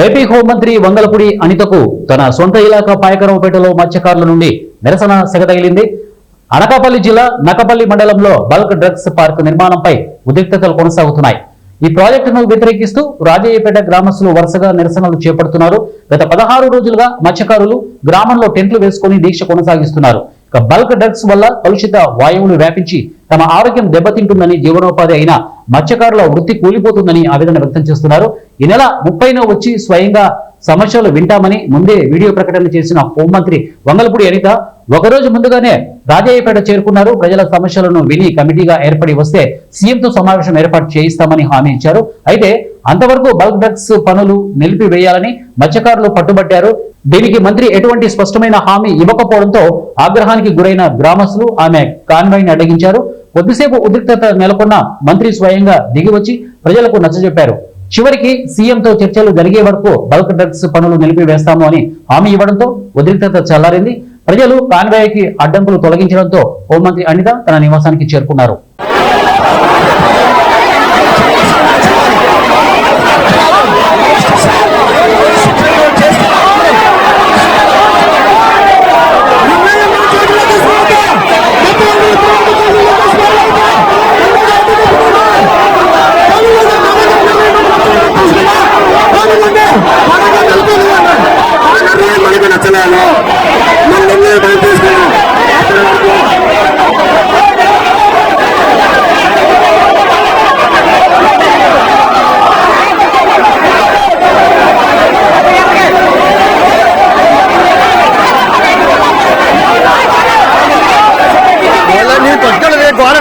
AP హోంమంత్రి వంగలపూడి అనితకు తన సొంత ఇలాకా పాయకరావుపేటలో మత్స్యకారుల నుండి నిరసన సెగతగిలింది. అనకాపల్లి జిల్లా నక్కపల్లి మండలంలో బల్క్ డ్రగ్స్ పార్క్ నిర్మాణంపై ఉద్రిక్తతలు కొనసాగుతున్నాయి. ఈ ప్రాజెక్టును వ్యతిరేకిస్తూ రాజయ్యపేట గ్రామస్తులు వరుసగా నిరసనలు చేపడుతున్నారు. గత 16 రోజులుగా మత్స్యకారులు గ్రామంలో టెంట్లు వేసుకుని దీక్ష కొనసాగిస్తున్నారు. బల్క్ డ్రగ్స్ వల్ల కలుషిత వాయువులు వ్యాపించి తమ ఆరోగ్యం దెబ్బతింటుందని, జీవనోపాధి అయిన మత్స్యకారుల వృత్తి కూలిపోతుందని ఆవేదన వ్యక్తం చేస్తున్నారు. ఈ నెల 30న వచ్చి స్వయంగా సమస్యలు వింటామని ముందే వీడియో ప్రకటన చేసిన హోంమంత్రి వంగలపూడి అనిత ఒకరోజు ముందుగానే రాజయ్యపేట చేరుకున్నారు. ప్రజల సమస్యలను విని కమిటీగా ఏర్పడి వస్తే సీఎంతో సమావేశం ఏర్పాటు చేయిస్తామని హామీ ఇచ్చారు. అయితే అంతవరకు బల్క్ డ్రగ్స్ పనులు నిలిపివేయాలని మత్స్యకారులు పట్టుబట్టారు. దీనికి మంత్రి ఎటువంటి స్పష్టమైన హామీ ఇవ్వకపోవడంతో ఆగ్రహానికి గురైన గ్రామస్తులు ఆమె కాన్వాయ్ని అడ్డగించారు. కొద్దిసేపు ఉద్రిక్తత నెలకొన్న మంత్రి స్వయంగా దిగివచ్చి ప్రజలకు నచ్చజెప్పారు. చివరికి సీఎంతో చర్చలు జరిగే వరకు బల్క్ డ్రగ్స్ పనులు నిలిపివేస్తాము అని హామీ ఇవ్వడంతో ఉద్రిక్తత చల్లారింది. ప్రజలు కాన్వాయ్కి అడ్డంకులు తొలగించడంతో హోంమంత్రి అనిత తన నివాసానికి చేరుకున్నారు. గోడ